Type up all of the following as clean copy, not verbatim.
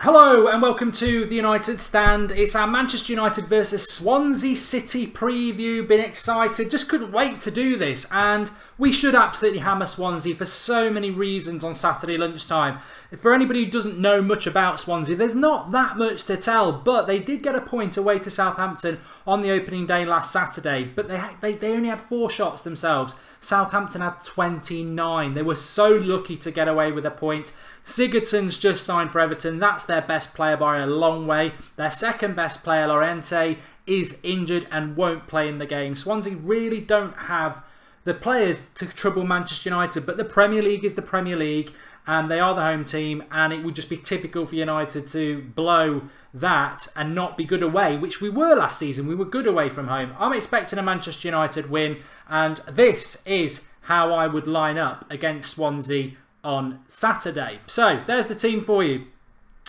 Hello and welcome to the United Stand. It's our Manchester United versus Swansea City preview. Been excited, just couldn't wait to do this, and we should absolutely hammer Swansea for so many reasons on Saturday lunchtime. For anybody who doesn't know much about Swansea, there's not that much to tell, but they did get a point away to Southampton on the opening day last Saturday, but they only had 4 shots themselves. Southampton had 29. They were so lucky to get away with a point. Sigurdsson's just signed for Everton. That's their best player by a long way. Their second best player, Llorente, is injured and won't play in the game. Swansea really don't have the players to trouble Manchester United, but the Premier League is the Premier League and they are the home team, and it would just be typical for United to blow that and not be good away, which we were last season. We were good away from home. I'm expecting a Manchester United win, and this is how I would line up against Swansea on Saturday. So there's the team for you.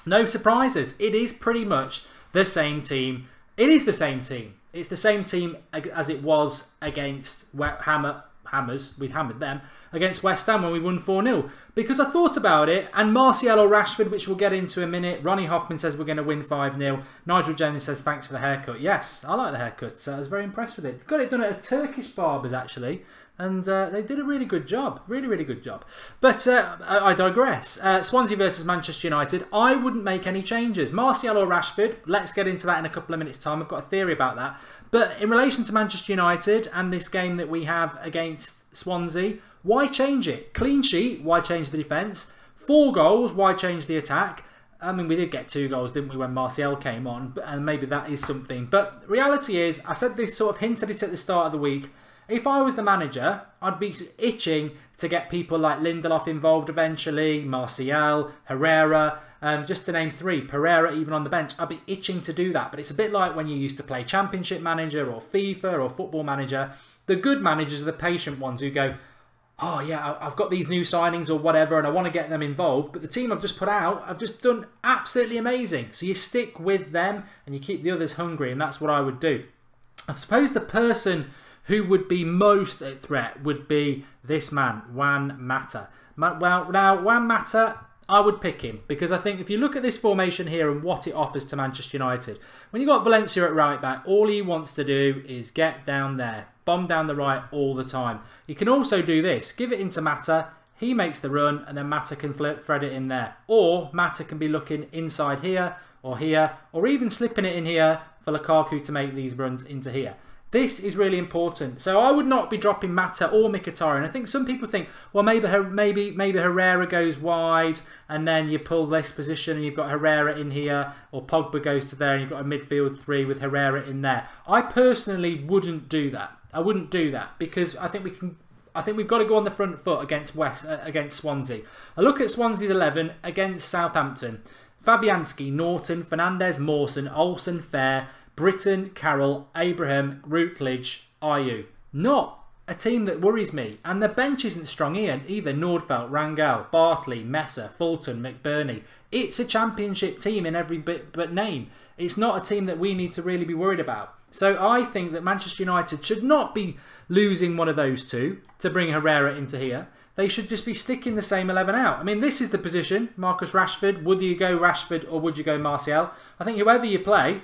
No surprises. It is pretty much the same team. It is the same team. It's the same team as it was against Hammers. We'd hammered them against West Ham when we won 4-0. Because I thought about it, and Martial or Rashford, which we'll get into in a minute. Ronnie Hoffman says we're going to win 5-0. Nigel Jones says thanks for the haircut. Yes, I like the haircut. So I was very impressed with it. Got it done at a Turkish barber's actually. And they did a really good job. Really, really good job. But I digress. Swansea versus Manchester United. I wouldn't make any changes. Martial or Rashford. Let's get into that in a couple of minutes' time. I've got a theory about that. But in relation to Manchester United and this game that we have against Swansea, why change it? Clean sheet, why change the defence? 4 goals, why change the attack? I mean, we did get 2 goals, didn't we, when Martial came on? And maybe that is something. But reality is, I said this, sort of hinted it at the start of the week. If I was the manager, I'd be itching to get people like Lindelof involved eventually, Martial, Herrera, just to name 3, Pereira even on the bench. I'd be itching to do that, but it's a bit like when you used to play Championship Manager or FIFA or Football Manager. The good managers are the patient ones who go, oh yeah, I've got these new signings or whatever and I want to get them involved, but the team I've just put out, I've just done absolutely amazing. So you stick with them and you keep the others hungry, and that's what I would do. I suppose the person who would be most at threat would be this man, Juan Mata. Well, now, Juan Mata, I would pick him because I think if you look at this formation here and what it offers to Manchester United, when you've got Valencia at right back, all he wants to do is get down there, bomb down the right all the time. He can also do this, give it into Mata, he makes the run, and then Mata can thread it in there. Or Mata can be looking inside here, or even slipping it in here for Lukaku to make these runs into here. This is really important. So I would not be dropping Mata or Mkhitaryan. I think some people think, well, maybe Herrera goes wide and then you pull this position and you've got Herrera in here, or Pogba goes to there and you've got a midfield 3 with Herrera in there. I personally wouldn't do that. I wouldn't do that because I think we've got to go on the front foot against Swansea. I look at Swansea's 11 against Southampton. Fabianski, Norton, Fernandes, Mawson, Olsen, Fair, Britton, Carroll, Abraham, Routledge, Ayew. Not a team that worries me. And the bench isn't strong either. Nordfeldt, Rangel, Bartley, Messer, Fulton, McBurney. It's a championship team in every bit but name. It's not a team that we need to really be worried about. So I think that Manchester United should not be losing one of those 2 to bring Herrera into here. They should just be sticking the same 11 out. I mean, this is the position. Marcus Rashford. Would you go Rashford or would you go Martial? I think whoever you play,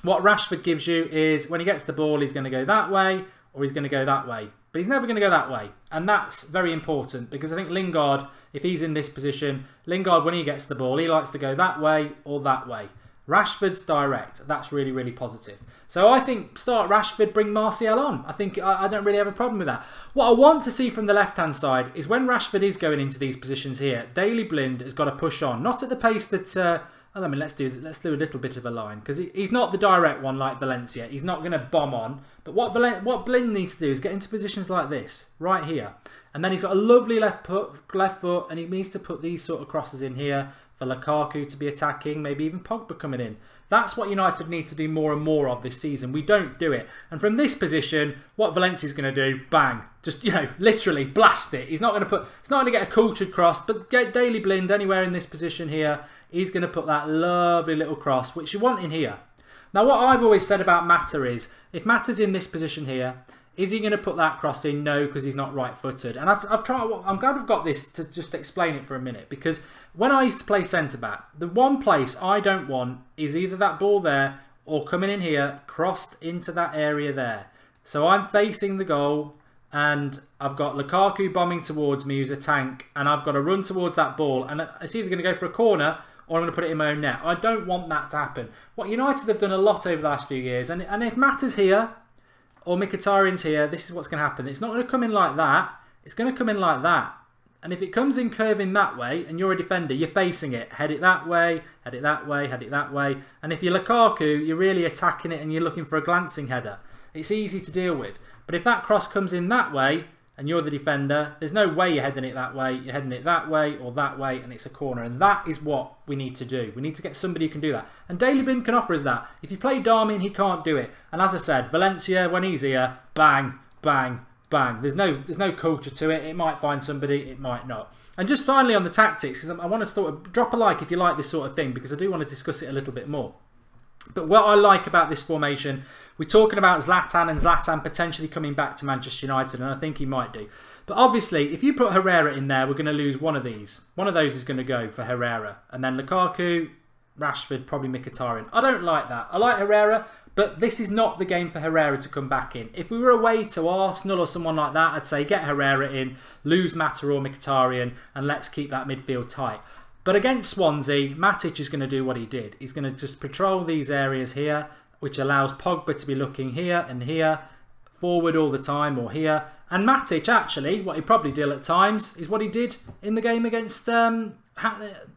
what Rashford gives you is when he gets the ball, he's going to go that way or he's going to go that way. But he's never going to go that way. And that's very important because I think Lingard, if he's in this position, Lingard, when he gets the ball, he likes to go that way or that way. Rashford's direct. That's really, really positive. So I think start Rashford, bring Martial on. I think I don't really have a problem with that. What I want to see from the left-hand side is when Rashford is going into these positions here, Daley Blind has got to push on. Not at the pace that... I mean, let's do a little bit of a line because he's not the direct one like Valencia. He's not going to bomb on. But what Blind needs to do is get into positions like this, right here. And then he's got a lovely left foot, and he needs to put these sort of crosses in here for Lukaku to be attacking, maybe even Pogba coming in. That's what United need to do more and more of this season. We don't do it. And from this position, what Valencia's going to do, bang, just, literally blast it. He's not going to get a cultured cross, but get Daley Blind anywhere in this position here. He's going to put that lovely little cross, which you want in here. Now, what I've always said about Mata is, if Mata's in this position here, Is he going to put that cross in? No, because he's not right-footed. And I've tried. I'm glad I've got this to just explain it for a minute, because when I used to play centre-back, the one place I don't want is either that ball there or coming in here, crossed into that area there. So I'm facing the goal, and I've got Lukaku bombing towards me, who's a tank, and I've got to run towards that ball, and it's either going to go for a corner or I'm going to put it in my own net. I don't want that to happen. What United have done a lot over the last few years, and if Mata's here or Mkhitaryan's here, this is what's going to happen. It's not going to come in like that. It's going to come in like that. And if it comes in curving that way, and you're a defender, you're facing it. Head it that way, head it that way, head it that way. And if you're Lukaku, you're really attacking it and you're looking for a glancing header. It's easy to deal with. But if that cross comes in that way, and you're the defender, there's no way you're heading it that way. You're heading it that way or that way, and it's a corner. And that is what we need to do. We need to get somebody who can do that. And Daley Blind can offer us that. If you play Darmian, he can't do it. And as I said, Valencia, when he's here, bang, bang, bang. There's no culture to it. It might find somebody, it might not. And just finally on the tactics, because I want to drop a like if you like this sort of thing, because I do want to discuss it a little bit more. But what I like about this formation, we're talking about Zlatan and Zlatan potentially coming back to Manchester United, and I think he might do. But obviously, if you put Herrera in there, we're going to lose one of these. One of those is going to go for Herrera. And then Lukaku, Rashford, probably Mkhitaryan. I don't like that. I like Herrera, but this is not the game for Herrera to come back in. If we were away to Arsenal or someone like that, I'd say get Herrera in, lose Mata or Mkhitaryan, and let's keep that midfield tight. But against Swansea, Matic is going to do what he did. He's going to just patrol these areas here, which allows Pogba to be looking here and here, forward all the time or here. And Matic, actually, what he probably did at times is what he did in the game against the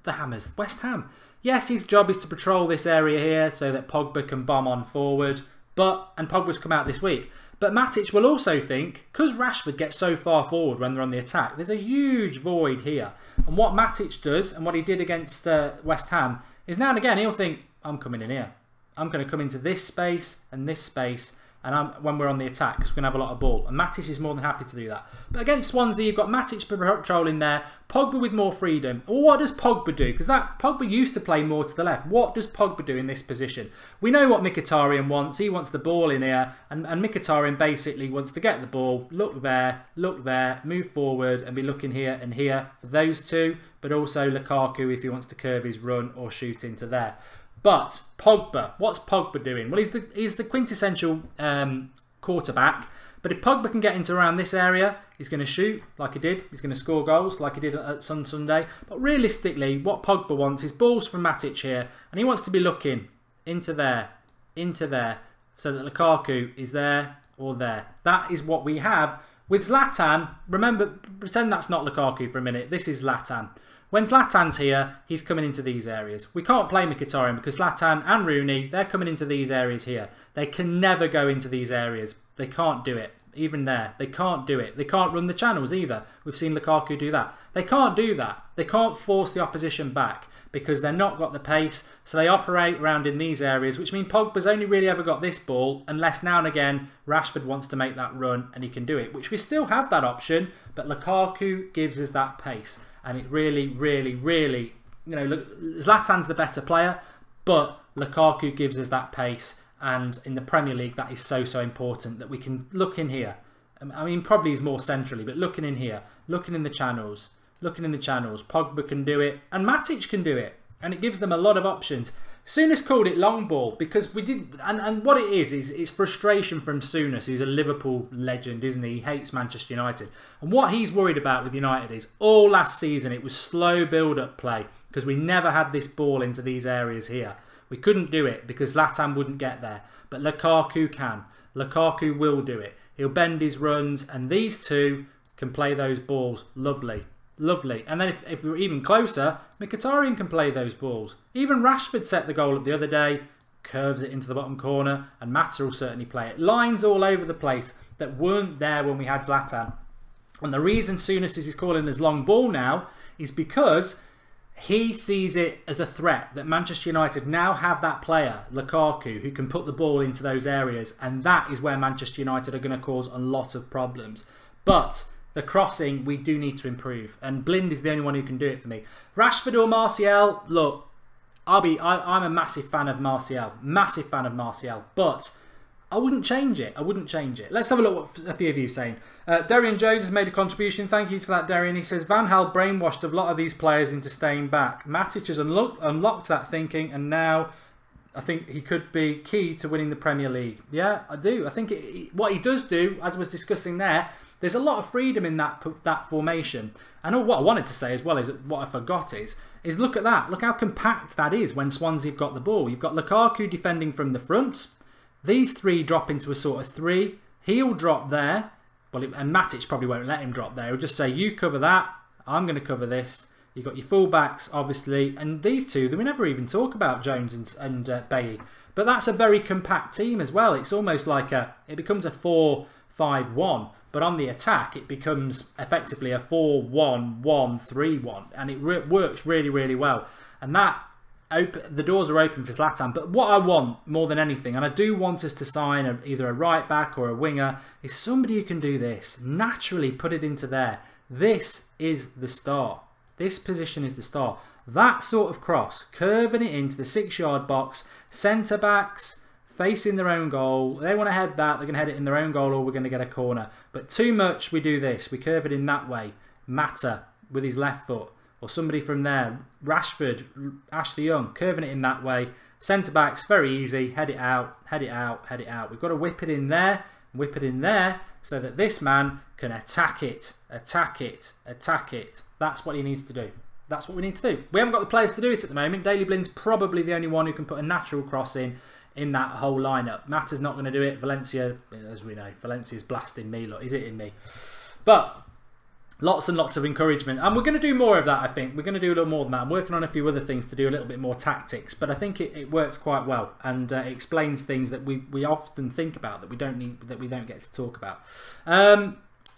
Hammers, West Ham. Yes, his job is to patrol this area here so that Pogba can bomb on forward. And Pogba's come out this week. But Matic will also think, because Rashford gets so far forward when they're on the attack, there's a huge void here. And what Matic does, and what he did against West Ham, is now and again he'll think, I'm coming in here. I'm going to come into this space and this space, and when we're on the attack, because we're going to have a lot of ball. And Matic is more than happy to do that. But against Swansea, you've got Matic patrolling there, Pogba with more freedom. Well, what does Pogba do? Because Pogba used to play more to the left. What does Pogba do in this position? We know what Mkhitaryan wants. He wants the ball in here, and Mkhitaryan basically wants to get the ball, look there, move forward, and be looking here and here for those two, but also Lukaku if he wants to curve his run or shoot into there. But Pogba, what's Pogba doing? Well, he's the quintessential quarterback. But if Pogba can get into around this area, he's going to shoot like he did. He's going to score goals like he did at Sunday. But realistically, what Pogba wants is balls from Matic here. And he wants to be looking into there, so that Lukaku is there or there. That is what we have. With Zlatan, remember, pretend that's not Lukaku for a minute. This is Zlatan. When Zlatan's here, he's coming into these areas. We can't play Mkhitaryan because Zlatan and Rooney, they're coming into these areas here. They can never go into these areas. They can't do it. Even there, they can't do it. They can't run the channels either. We've seen Lukaku do that. They can't do that. They can't force the opposition back because they're not got the pace. So they operate around in these areas, which means Pogba's only really ever got this ball unless now and again Rashford wants to make that run and he can do it, which we still have that option, but Lukaku gives us that pace. And it really, really, really, you know, Zlatan's the better player, but Lukaku gives us that pace. And in the Premier League, that is so, so important that we can look in here. I mean, probably is more centrally, but looking in here, looking in the channels, Pogba can do it, and Matic can do it. And it gives them a lot of options. Souness called it long ball because we did, and what it is it's frustration from Souness, who's a Liverpool legend, isn't he? He hates Manchester United. And what he's worried about with United is all last season it was slow build-up play because we never had this ball into these areas here. We couldn't do it because Zlatan wouldn't get there. But Lukaku can. Lukaku will do it. He'll bend his runs, and these two can play those balls. Lovely. Lovely. And then if we're even closer, Mkhitaryan can play those balls. Even Rashford set the goal up the other day, curves it into the bottom corner, and Mata will certainly play it. Lines all over the place that weren't there when we had Zlatan. And the reason Souness is calling us long ball now is because he sees it as a threat that Manchester United now have that player, Lukaku, who can put the ball into those areas. And that is where Manchester United are going to cause a lot of problems. But the crossing, we do need to improve. And Blind is the only one who can do it for me. Rashford or Martial, look, I'm a massive fan of Martial. Massive fan of Martial. But I wouldn't change it. I wouldn't change it. Let's have a look what a few of you are saying. Darian Jones has made a contribution. Thank you for that, Darian. He says, Van Gaal brainwashed a lot of these players into staying back. Matic has unlocked that thinking, and now I think he could be key to winning the Premier League. Yeah, I do. I think what he does do, as I was discussing there, there's a lot of freedom in that formation. And what I wanted to say as well is what I forgot is look at that. Look how compact that is when Swansea have got the ball. You've got Lukaku defending from the front. These three drop into a sort of three. He'll drop there. Well, and Matic probably won't let him drop there. He'll just say, you cover that. I'm going to cover this. You've got your full-backs, obviously. And these two, we never even talk about Jones and Bailly. But that's a very compact team as well. It's almost like it becomes a 4-5-1. But on the attack, it becomes effectively a 4-1-1-3-1. And it works really, really well. And that the doors are open for Zlatan. But what I want more than anything, and I do want us to sign either a right back or a winger, is somebody who can do this. Naturally put it into there. This is the start. This position is the start. That sort of cross, curving it into the 6-yard box, centre backs facing their own goal. They want to head that, they're going to head it in their own goal, or we're going to get a corner. But too much, we do this. We curve it in that way. Mata with his left foot. Or somebody from there, Rashford, Ashley Young, curving it in that way. Centre backs, very easy. Head it out, head it out, head it out. We've got to whip it in there, so that this man can attack it, attack it, attack it. That's what he needs to do. That's what we need to do. We haven't got the players to do it at the moment. Daley Blind's probably the only one who can put a natural cross in that whole lineup. Mata's not going to do it. Valencia, as we know, Valencia's blasting me. Look, he's hitting me. But lots and lots of encouragement. And we're going to do more of that, I think. We're going to do a little more than that. I'm working on a few other things to do a little bit more tactics. But I think it works quite well. And it explains things that we often think about that we don't get to talk about.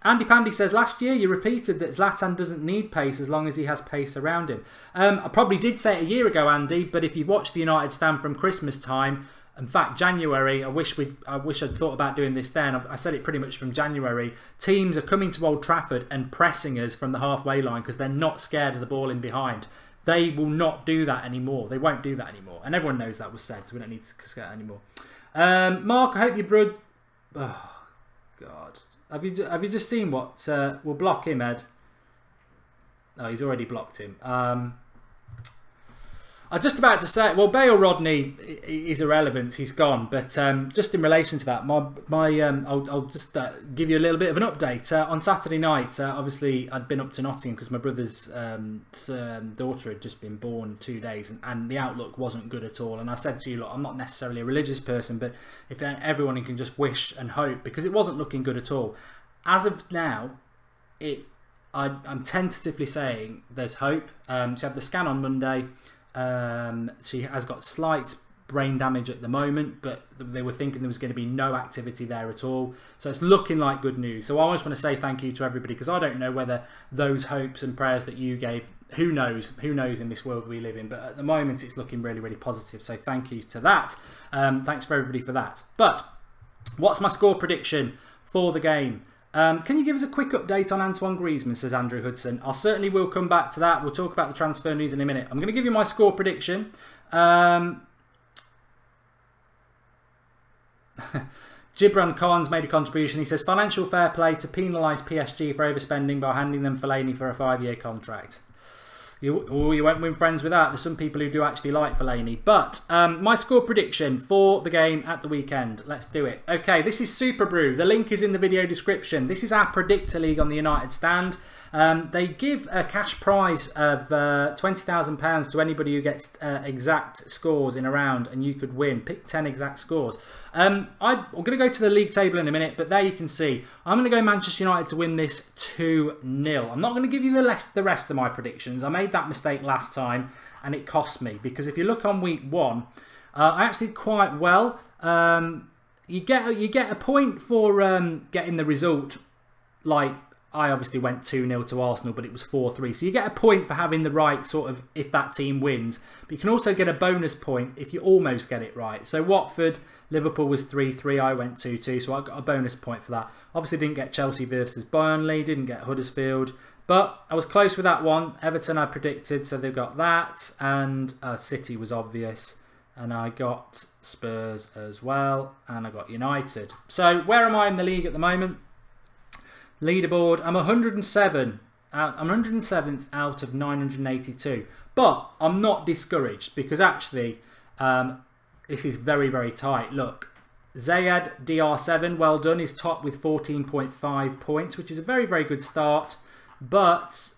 Andy Pandy says, last year you repeated that Zlatan doesn't need pace as long as he has pace around him. I probably did say it a year ago, Andy, but if you've watched the United stand from Christmas time, in fact, January, I wish I'd thought about doing this then. I said it pretty much from January. Teams are coming to Old Trafford and pressing us from the halfway line because they're not scared of the ball in behind. They will not do that anymore. They won't do that anymore. And everyone knows that was said, so we don't need to scare anymore. Mark, I hope your brother... Oh, God. Have you just seen what... we'll block him, Ed. Oh, he's already blocked him. I was just about to say, well, Bale Rodney is irrelevant. He's gone. But just in relation to that, I'll just give you a little bit of an update. On Saturday night, obviously, I'd been up to Nottingham because my brother's daughter had just been born 2 days, and the outlook wasn't good at all. And I said to you, look, I'm not necessarily a religious person, but if everyone can just wish and hope, because it wasn't looking good at all. As of now, I'm tentatively saying there's hope. She had the scan on Monday. She has got slight brain damage at the moment, but they were thinking there was going to be no activity there at all, so it's looking like good news. So I just want to say thank you to everybody, because I don't know whether those hopes and prayers that you gave, who knows in this world we live in, but at the moment it's looking really, really positive, so thank you to that. Thanks for everybody for that. But what's my score prediction for the game? Can you give us a quick update on Antoine Griezmann, says Andrew Hudson. I certainly will come back to that. We'll talk about the transfer news in a minute. I'm going to give you my score prediction. Gibran Khan's made a contribution. He says, financial fair play to penalise PSG for overspending by handing them Fellaini for a 5-year contract. You won't win friends with that. There's some people who do actually like Fellaini. But my score prediction for the game at the weekend. Let's do it. Okay, this is Super Brew. The link is in the video description. This is our Predictor League on the United Stand. They give a cash prize of £20,000 to anybody who gets exact scores in a round, and you could win. Pick 10 exact scores. I'm going to go to the league table in a minute, but there you can see I'm going to go Manchester United to win this 2-0. I'm not going to give you the rest of my predictions. I made that mistake last time and it cost me, because if you look on week 1, I actually did quite well. You get a point for getting the result. Like, I obviously went 2-0 to Arsenal, but it was 4-3. So you get a point for having the right sort of, if that team wins. But you can also get a bonus point if you almost get it right. So Watford, Liverpool was 3-3. I went 2-2. So I got a bonus point for that. Obviously didn't get Chelsea versus Burnley. Didn't get Huddersfield. But I was close with that one. Everton I predicted, so they've got that. And City was obvious. And I got Spurs as well. And I got United. So where am I in the league at the moment? Leaderboard, I'm 107. I'm 107th out of 982. But I'm not discouraged because actually this is very, very tight. Look, Zayed DR7, well done, is top with 14.5 points, which is a very, very good start. But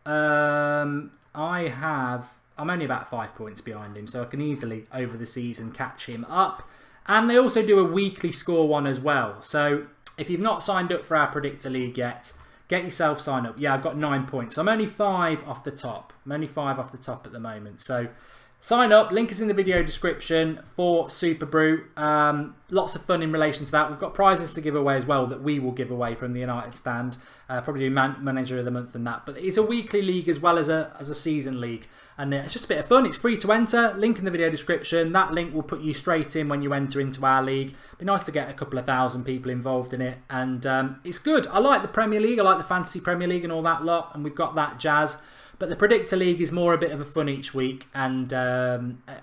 I'm only about 5 points behind him, so I can easily, over the season, catch him up. And they also do a weekly score one as well. So if you've not signed up for our Predictor League yet, get yourself signed up. Yeah, I've got 9 points. I'm only 5 off the top. I'm only 5 off the top at the moment. So sign up. Link is in the video description for Super Brew. Lots of fun in relation to that. We've got prizes to give away as well that we will give away from the United stand. Probably do Manager of the Month and that. But it's a weekly league as well as a season league. And it's just a bit of fun. It's free to enter. Link in the video description. That link will put you straight in when you enter into our league. It'd be nice to get a couple of thousand people involved in it. And it's good. I like the Premier League. I like the Fantasy Premier League and all that lot. And we've got that jazz. But the Predictor League is more a bit of a fun each week and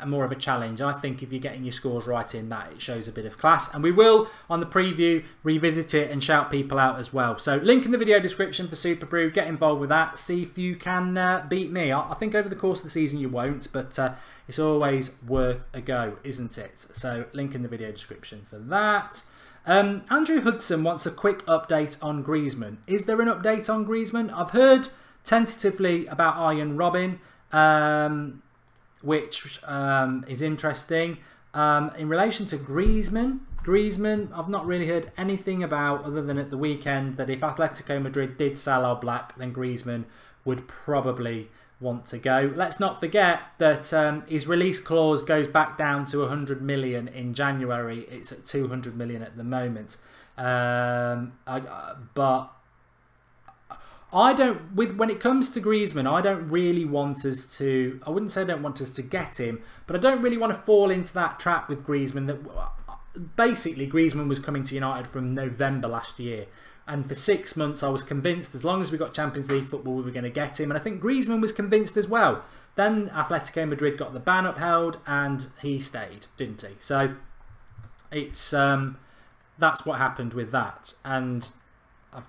more of a challenge. I think if you're getting your scores right in that, it shows a bit of class. And we will, on the preview, revisit it and shout people out as well. So link in the video description for Super Brew. Get involved with that. See if you can beat me. I think over the course of the season you won't, but it's always worth a go, isn't it? So link in the video description for that. Andrew Hudson wants a quick update on Griezmann. Is there an update on Griezmann? I've heard tentatively about Arjen Robben, which is interesting. In relation to Griezmann, I've not really heard anything about, other than at the weekend, that if Atletico Madrid did sell Al Black, then Griezmann would probably want to go. Let's not forget that his release clause goes back down to 100 million in January. It's at 200 million at the moment. But I don't, when it comes to Griezmann, I don't really want us to, I wouldn't say I don't want us to get him, but I don't really want to fall into that trap with Griezmann. That basically Griezmann was coming to United from November last year, and for 6 months I was convinced as long as we got Champions League football we were going to get him, and I think Griezmann was convinced as well. Then Atletico Madrid got the ban upheld and he stayed, didn't he? So it's that's what happened with that. And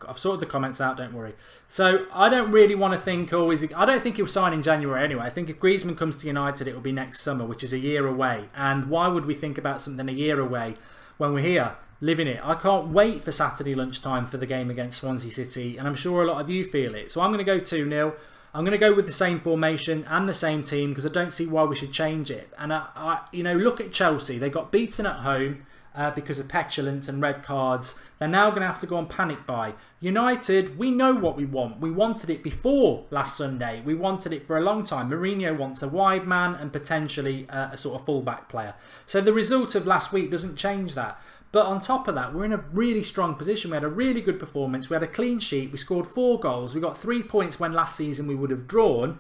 I've sorted the comments out, don't worry. So I don't really want to think, oh, I don't think he'll sign in January anyway. I think if Griezmann comes to United, it will be next summer, which is a year away. And why would we think about something a year away when we're here, living it? I can't wait for Saturday lunchtime for the game against Swansea City, and I'm sure a lot of you feel it. So I'm going to go 2-0. I'm going to go with the same formation and the same team because I don't see why we should change it. And you know, look at Chelsea. They got beaten at home because of petulance and red cards. They're now going to have to go on panic buy. United, we know what we want. We wanted it before last Sunday. We wanted it for a long time. Mourinho wants a wide man and potentially a sort of fullback player. So the result of last week doesn't change that. But on top of that, we're in a really strong position. We had a really good performance. We had a clean sheet. We scored 4 goals. We got 3 points when last season we would have drawn.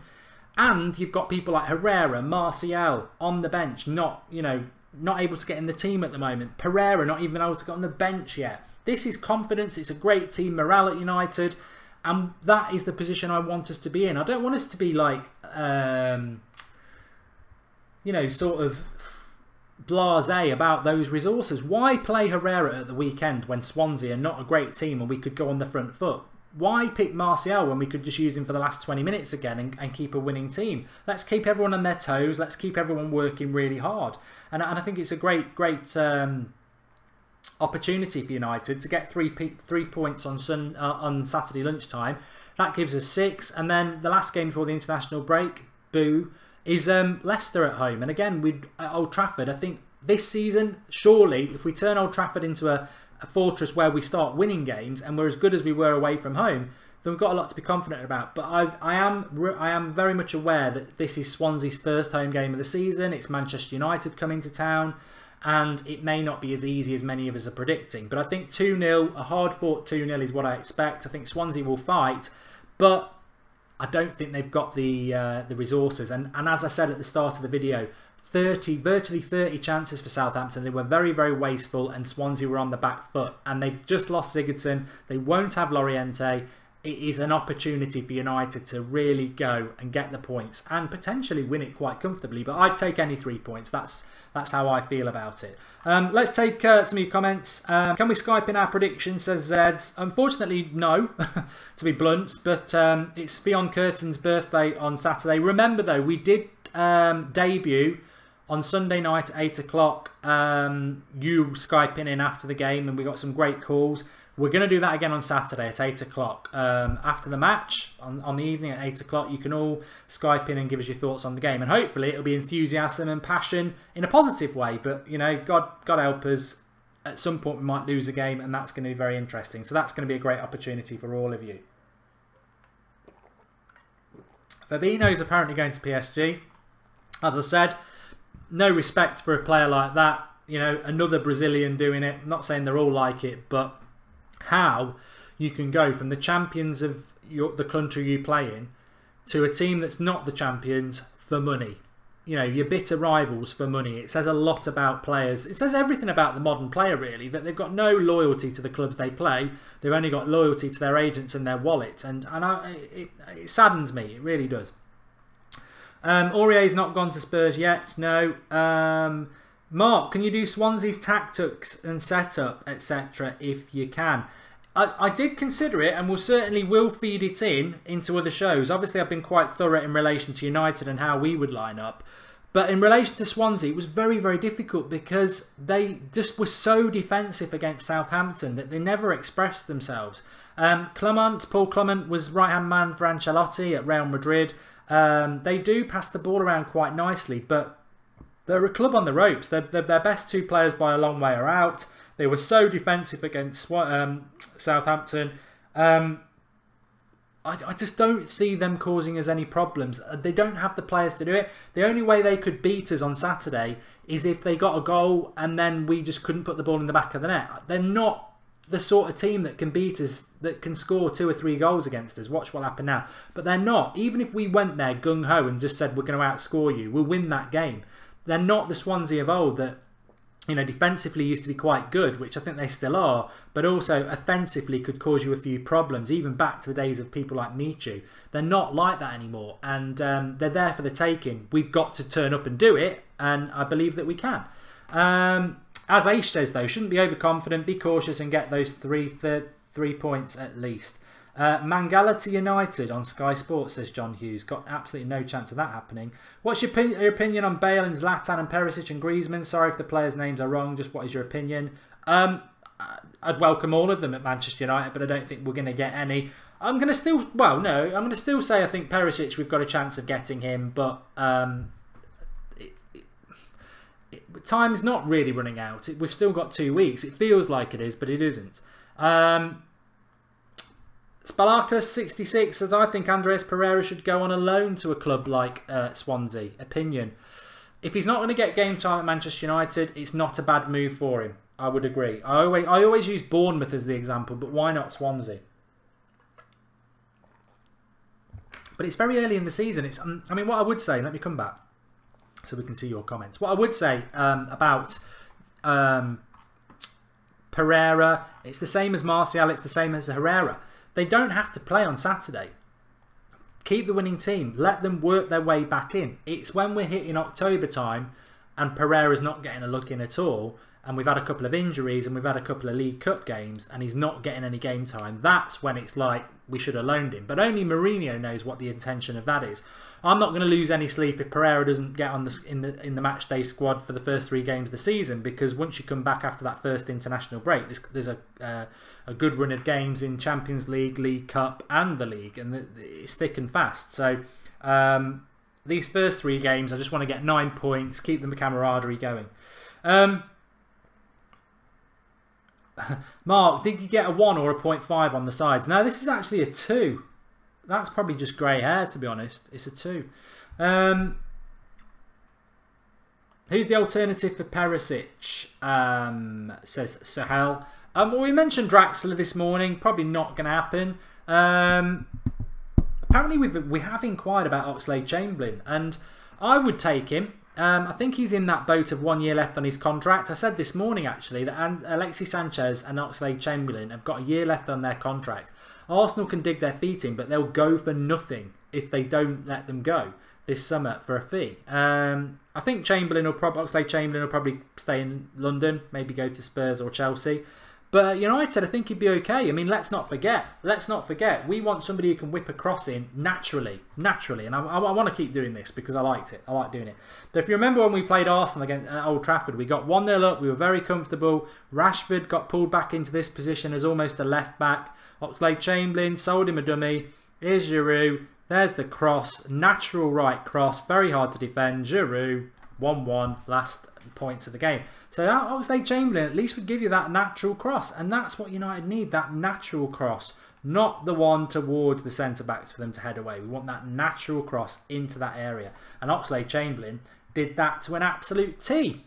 And you've got people like Herrera, Martial on the bench, not able to get in the team at the moment. Pereira not even able to get on the bench yet. This is confidence. It's a great team morale at United, and that is the position I want us to be in. I don't want us to be like, sort of blasé about those resources. Why play Herrera at the weekend when Swansea are not a great team and we could go on the front foot? Why pick Martial when we could just use him for the last 20 minutes again and keep a winning team? Let's keep everyone on their toes. Let's keep everyone working really hard. And I think it's a great opportunity for United to get 3 points on Saturday lunchtime. That gives us 6. And then the last game before the international break, is Leicester at home. And again, at Old Trafford, I think this season, surely, if we turn Old Trafford into a fortress where we start winning games and we're as good as we were away from home, then we've got a lot to be confident about. But I am very much aware that this is Swansea's first home game of the season. It's Manchester United coming to town, and it may not be as easy as many of us are predicting. But I think 2-0, a hard-fought 2-0 is what I expect. I think Swansea will fight, but I don't think they've got the resources. And as I said at the start of the video, virtually 30 chances for Southampton. They were very, very wasteful, and Swansea were on the back foot. And they've just lost Sigurdsson. They won't have Loriente. it is an opportunity for United to really go and get the points and potentially win it quite comfortably. But I'd take any 3 points. That's how I feel about it. Let's take some of your comments. Can we Skype in our predictions, says Zeds. Unfortunately, no, to be blunt. But it's Fionn Curtin's birthday on Saturday. Remember, though, we did debut on Sunday night at 8 o'clock. You Skyping in after the game, and we got some great calls. We're going to do that again on Saturday at 8 o'clock. After the match, on the evening at 8 o'clock, you can all Skype in and give us your thoughts on the game. And hopefully it'll be enthusiasm and passion in a positive way. But, you know, God help us, at some point we might lose a game, and that's going to be very interesting. So that's going to be a great opportunity for all of you. Fabinho's apparently going to PSG. As I said, no respect for a player like that. You know, another Brazilian doing it. I'm not saying they're all like it, but how you can go from the champions of the country you play in to a team that's not the champions for money. You know, your bitter rivals for money. It says a lot about players. It says everything about the modern player, really, that they've got no loyalty to the clubs they play. They've only got loyalty to their agents and their wallet. And it saddens me. It really does. Aurier's not gone to Spurs yet. No. Mark, can you do Swansea's tactics and setup, etc. if you can? I did consider it, and will certainly feed it into other shows. Obviously, I've been quite thorough in relation to United and how we would line up. But in relation to Swansea, it was very, very difficult because they just were so defensive against Southampton that they never expressed themselves. Paul Clement was right-hand man for Ancelotti at Real Madrid. They do pass the ball around quite nicely, but they're a club on the ropes. Their best two players by a long way are out. They were so defensive against Southampton. I just don't see them causing us any problems. They don't have the players to do it. The only way they could beat us on Saturday is if they got a goal and then we just couldn't put the ball in the back of the net. They're not the sort of team that can beat us, that can score 2 or 3 goals against us. Watch what happened now. But they're not. Even if we went there gung-ho and just said we're going to outscore you, we'll win that game. They're not the Swansea of old that, you know, defensively used to be quite good, which I think they still are, but also offensively could cause you a few problems, even back to the days of people like Michu. They're not like that anymore, and they're there for the taking. We've got to turn up and do it, and I believe that we can. As Aish says, though, shouldn't be overconfident, be cautious and get those three points at least. Mangala to United on Sky Sports, says John Hughes. Got absolutely no chance of that happening. What's your opinion on Bale and Zlatan and Perisic and Griezmann? Sorry if the players' names are wrong. Just what is your opinion? I'd welcome all of them at Manchester United, but I don't think we're going to get any. I'm going to still, well, no, I'm going to still say I think Perisic, we've got a chance of getting him, but time's not really running out. We've still got 2 weeks. It feels like it is, but it isn't. Spalaka66 says, I think Andreas Pereira should go on a loan to a club like Swansea. Opinion. If he's not going to get game time at Manchester United, it's not a bad move for him. I would agree. I always use Bournemouth as the example, but why not Swansea? But it's very early in the season. It's, I mean, what I would say, let me come back so we can see your comments. What I would say about Pereira, it's the same as Martial, it's the same as Herrera. They don't have to play on Saturday. Keep the winning team. Let them work their way back in. It's when we're hitting October time and Pereira's not getting a look in at all, and we've had a couple of injuries and we've had a couple of League Cup games and he's not getting any game time, that's when it's like we should have loaned him. But only Mourinho knows what the intention of that is. I'm not going to lose any sleep if Pereira doesn't get on in the match day squad for the first 3 games of the season, because once you come back after that first international break, there's a good run of games in Champions League, League Cup and the League, and it's thick and fast. So these first 3 games, I just want to get 9 points, keep the camaraderie going. Mark, did you get a 1 or a 0.5 on the sides? No, this is actually a 2. That's probably just grey hair, to be honest. It's a 2. Who's the alternative for Perisic? Says Sahel. Well, we mentioned Draxler this morning. Probably not going to happen. Apparently we have inquired about Oxlade-Chamberlain, and I would take him. I think he's in that boat of 1 year left on his contract. I said this morning, actually, that Alexis Sanchez and Oxlade-Chamberlain have got a year left on their contract. Arsenal can dig their feet in, but they'll go for nothing if they don't let them go this summer for a fee. I think Oxlade-Chamberlain will probably stay in London, maybe go to Spurs or Chelsea. But United, I think he'd be okay. I mean, let's not forget, we want somebody who can whip a cross in naturally. And I want to keep doing this because I liked it. I like doing it. But if you remember when we played Arsenal against Old Trafford, we got 1-0 up. We were very comfortable. Rashford got pulled back into this position as almost a left back. Oxlade-Chamberlain sold him a dummy. Here's Giroud. There's the cross. Natural right cross. Very hard to defend. Giroud, 1-1, last points of the game. So that Oxlade-Chamberlain at least would give you that natural cross, and that's what United need, that natural cross, not the one towards the centre-backs for them to head away. We want that natural cross into that area, and Oxlade-Chamberlain did that to an absolute T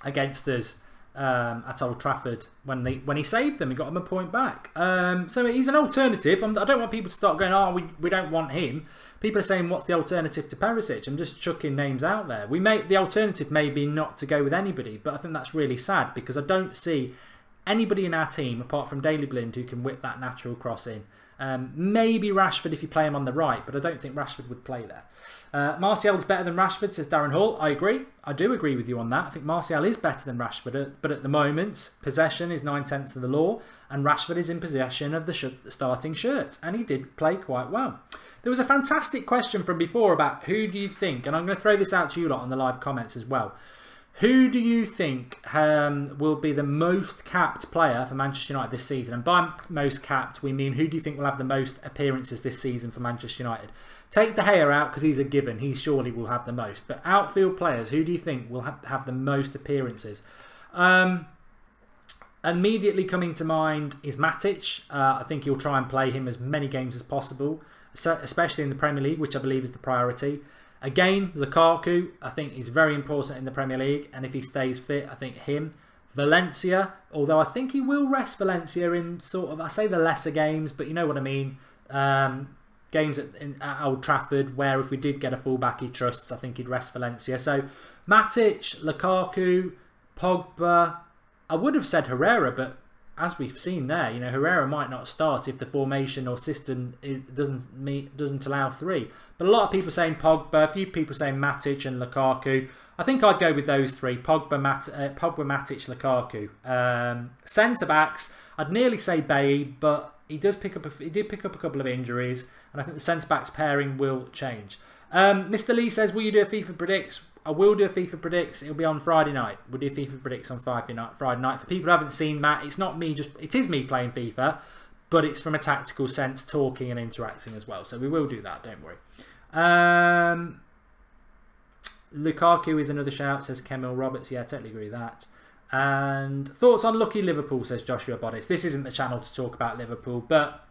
against us at Old Trafford when he saved them. He got them a point back. So he's an alternative. I don't want people to start going, oh, we don't want him. People are saying, what's the alternative to Perisic? I'm just chucking names out there. The alternative may be not to go with anybody, but I think that's really sad because I don't see anybody in our team apart from Daley Blind who can whip that natural cross in. Maybe Rashford if you play him on the right, but I don't think Rashford would play there. Martial's better than Rashford, says Darren Hall. I agree. I do agree with you on that. I think Martial is better than Rashford, but at the moment, possession is 9/10 of the law, and Rashford is in possession of the starting shirt, and he did play quite well. There was a fantastic question from before about who do you think, and I'm going to throw this out to you lot on the live comments as well. Who do you think will be the most capped player for Manchester United this season? And by most capped, we mean who do you think will have the most appearances this season for Manchester United? Take De Gea out because he's a given. He surely will have the most. But outfield players, who do you think will have the most appearances? Immediately coming to mind is Matic. I think he'll try and play him as many games as possible, especially in the Premier League, which I believe is the priority. Again, Lukaku, I think is very important in the Premier League, and if he stays fit, I think him. Valencia, although I think he will rest Valencia in sort of, I say the lesser games, but you know what I mean. Games at Old Trafford, where if we did get a fullback he trusts, I think he'd rest Valencia. So Matic, Lukaku, Pogba. I would have said Herrera, but as we've seen there, Herrera might not start if the formation or system doesn't allow three. But a lot of people saying Pogba, a few people saying Matic and Lukaku. I think I'd go with those three: Pogba, Matic, Lukaku. Centre backs, I'd nearly say Bailly, but he did pick up a couple of injuries, and I think the centre backs pairing will change. Mr. Lee says, "Will you do a FIFA predicts?" I will do a FIFA predicts. It'll be on Friday night. We'll do FIFA predicts on Friday night. For people who haven't seen Matt, it's not me. It is me playing FIFA, but it's from a tactical sense, talking and interacting as well. So we will do that. Don't worry. Lukaku is another shout, says Kemil Roberts. Yeah, I totally agree with that. And thoughts on lucky Liverpool, says Joshua Bodis. This isn't the channel to talk about Liverpool, but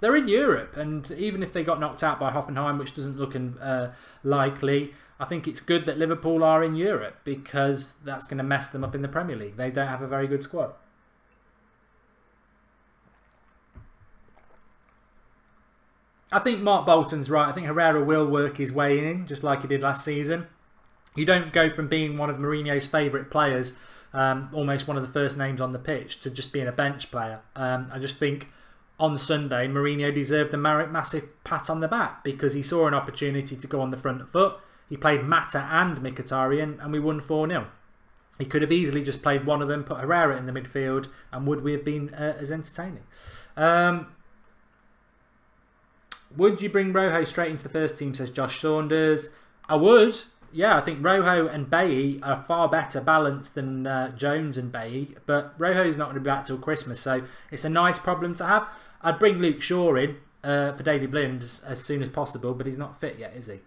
they're in Europe, and even if they got knocked out by Hoffenheim, which doesn't look likely, I think it's good that Liverpool are in Europe because that's going to mess them up in the Premier League. They don't have a very good squad. I think Mark Bolton's right. I think Herrera will work his way in, just like he did last season. You don't go from being one of Mourinho's favourite players, almost one of the first names on the pitch, to just being a bench player. I just think on Sunday, Mourinho deserved a massive pat on the back because he saw an opportunity to go on the front foot. He played Mata and Mkhitaryan, and we won 4-0. He could have easily just played one of them, put Herrera in the midfield, and would we have been as entertaining? Would you bring Rojo straight into the first team, says Josh Saunders? I would. Yeah, I think Rojo and Bailly are far better balanced than Jones and Bailly, but Rojo's not going to be back till Christmas, so it's a nice problem to have. I'd bring Luke Shaw in for Daley Blind as soon as possible, but he's not fit yet, is he?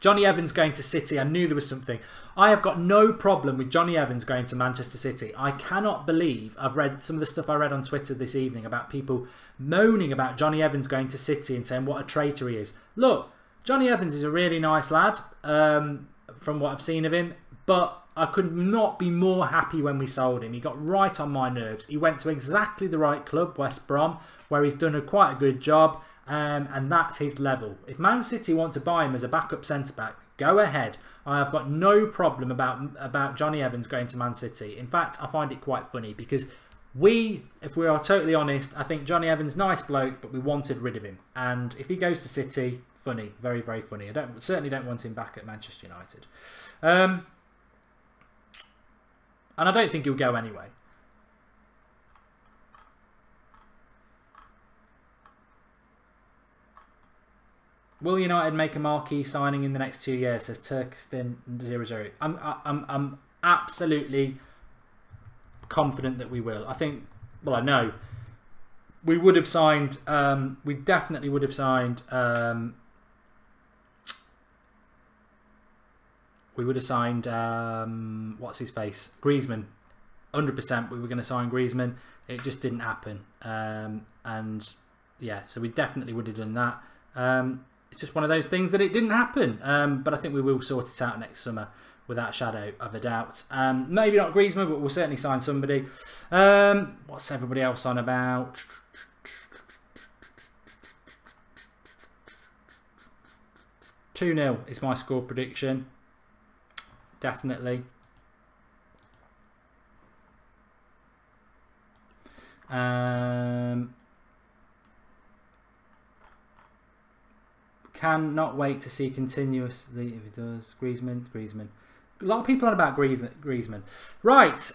Johnny Evans going to City. I knew there was something. I have got no problem with Johnny Evans going to Manchester City. I cannot believe I've read some of the stuff I read on Twitter this evening about people moaning about Johnny Evans going to City and saying what a traitor he is. Look, Johnny Evans is a really nice lad from what I've seen of him, but I could not be more happy when we sold him. He got right on my nerves. He went to exactly the right club, West Brom, where he's done quite a good job. And that's his level. If Man City want to buy him as a backup centre-back, Go ahead. I have got no problem about Johnny Evans going to Man City. In fact, I find it quite funny because if we are totally honest, I think Johnny Evans, nice bloke, but we wanted rid of him. And if he goes to City, funny, very, very funny. I certainly don't want him back at Manchester United. And I don't think he'll go anyway. Will United make a marquee signing in the next 2 years? Says Turkestan 00. I'm absolutely confident that we will. I think, well, I know we would have signed. We definitely would have signed. We would have signed. What's his face? Griezmann. 100%. We were going to sign Griezmann. It just didn't happen. And yeah, so we definitely would have done that. It's just one of those things that it didn't happen. But I think we will sort it out next summer without a shadow of a doubt. Maybe not Griezmann, but we'll certainly sign somebody. What's everybody else on about? "2-0 is my score prediction. Definitely. Cannot wait to see continuously if it does. Griezmann. A lot of people on about Griezmann. Right.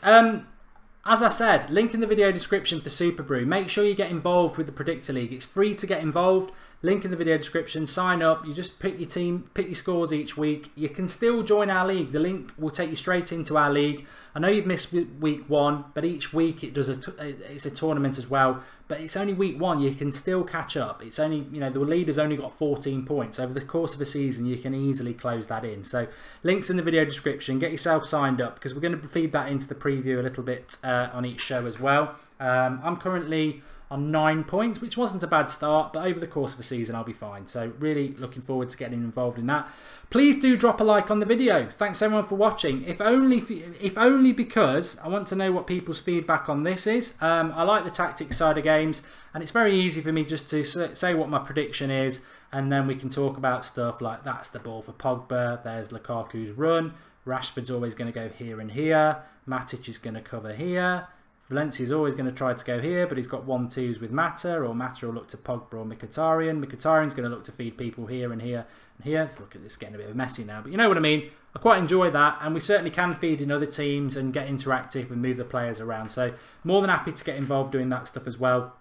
As I said, link in the video description for Super Brew. Make sure you get involved with the Predictor League. It's free to get involved. Link in the video description. Sign up. You just pick your team, pick your scores each week. You can still join our league. The link will take you straight into our league. I know you've missed week 1, but each week it's a tournament as well. But it's only week 1. You can still catch up. It's only, you know, the leader's only got 14 points. Over the course of a season, you can easily close that in. So links in the video description. Get yourself signed up because we're going to feed that into the preview a little bit on each show as well. I'm currently on 9 points, which wasn't a bad start, but over the course of the season I'll be fine. So really looking forward to getting involved in that. Please do drop a like on the video. Thanks everyone for watching. If only because I want to know what people's feedback on this is. I like the tactics side of games, and it's very easy for me just to say what my prediction is, and then we can talk about stuff like that's the ball for Pogba, there's Lukaku's run, Rashford's always going to go here and here, Matic is going to cover here, Valencia's always going to try to go here, but he's got 1-2s with Mata, or Mata will look to Pogba or Mkhitaryan. Mkhitaryan's going to look to feed people here and here and here. Let's look at this getting a bit messy now, but you know what I mean. I quite enjoy that, and we certainly can feed in other teams and get interactive and move the players around. So more than happy to get involved doing that stuff as well,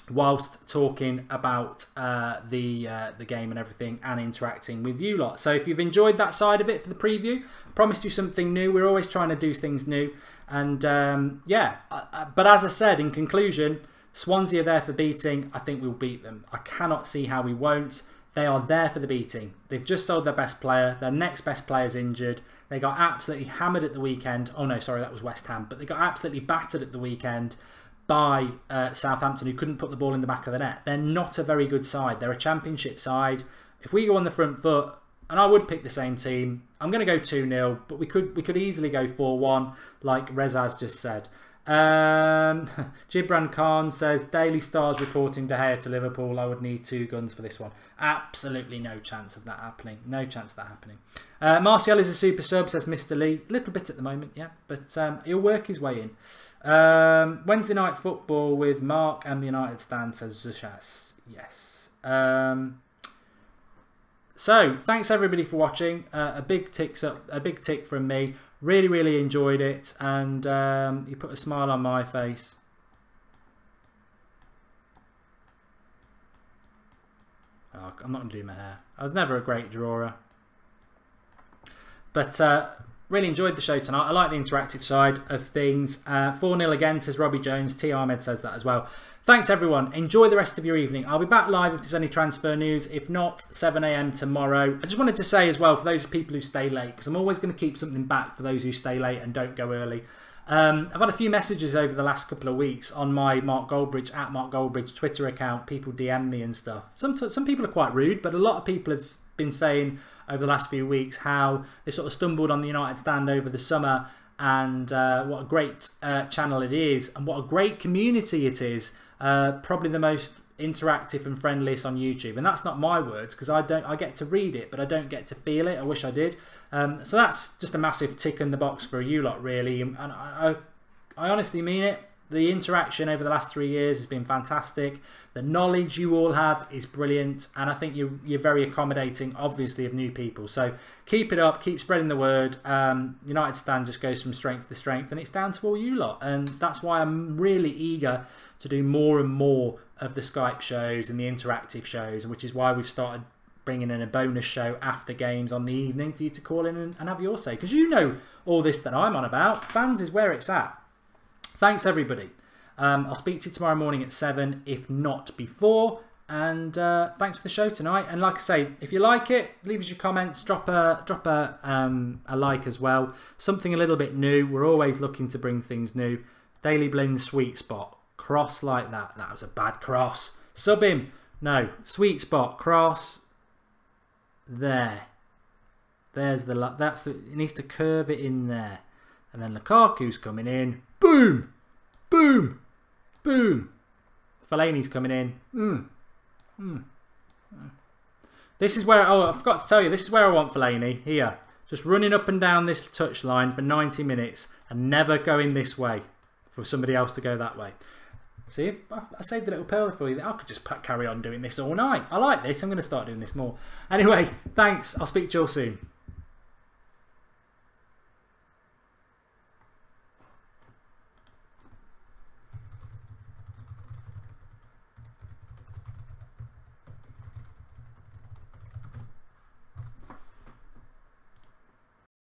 whilst talking about the game and everything and interacting with you lot. So if you've enjoyed that side of it for the preview, I promised you something new. We're always trying to do things new. And yeah, but as I said, in conclusion, Swansea are there for beating. I think we'll beat them. I cannot see how we won't. They are there for the beating. They've just sold their best player. Their next best player's injured. They got absolutely hammered at the weekend. Oh no, sorry, that was West Ham. But they got absolutely battered at the weekend by Southampton, who couldn't put the ball in the back of the net. They're not a very good side. They're a championship side. If we go on the front foot, and I would pick the same team, I'm going to go 2-0, but we could easily go 4-1, like Rezaz just said. Gibran Khan says, Daily Stars reporting De Gea to Liverpool. I would need 2 guns for this one. Absolutely no chance of that happening. No chance of that happening. Martial is a super sub, says Mr. Lee. A little bit at the moment, yeah, but he'll work his way in. Wednesday night football with Mark and the United stand, says Zushas. Yes. So thanks everybody for watching. A big tick from me. Really enjoyed it, and you put a smile on my face. Oh, I'm not gonna do my hair. I was never a great drawer, but really enjoyed the show tonight. I like the interactive side of things. 4-0 again, says Robbie Jones. T. Ahmed says that as well. Thanks everyone. Enjoy the rest of your evening. I'll be back live if there's any transfer news. If not, 7 AM tomorrow. I just wanted to say as well, for those people who stay late, because I'm always going to keep something back for those who stay late and don't go early. I've had a few messages over the last couple of weeks on my Mark Goldbridge, at Mark Goldbridge Twitter account. People DM me and stuff. Some people are quite rude, but a lot of people have been saying over the last few weeks how they sort of stumbled on the United stand over the summer, and what a great channel it is, and what a great community it is. Probably the most interactive and friendliest on YouTube, and that's not my words, because I get to read it but I don't get to feel it. I wish I did. So that's just a massive tick in the box for you lot, really, and I honestly mean it. The interaction over the last 3 years has been fantastic. The knowledge you all have is brilliant, and I think you're very accommodating, obviously, of new people. So keep it up, keep spreading the word. United Stand just goes from strength to strength, and it's down to all you lot. And that's why I'm really eager to do more and more of the Skype shows and the interactive shows, which is why we've started bringing in a bonus show after games on the evening for you to call in and have your say. Because you know all this that I'm on about. Fans is where it's at. Thanks, everybody. I'll speak to you tomorrow morning at 7, if not before. And thanks for the show tonight. And like I say, if you like it, leave us your comments. Drop a like as well. Something a little bit new. We're always looking to bring things new. Daily Blend Sweet Spot. Cross like that. That was a bad cross. Sub him. No. Sweet Spot. Cross. There. There's the... It needs to curve it in there. And then Lukaku's coming in. Boom! Boom! Boom! Fellaini's coming in. This is where... Oh, I forgot to tell you. This is where I want Fellaini. Here. Just running up and down this touchline for 90 minutes and never going this way for somebody else to go that way. See, I saved a little pearl for you. I could just carry on doing this all night. I like this. I'm going to start doing this more. Anyway, thanks. I'll speak to you all soon.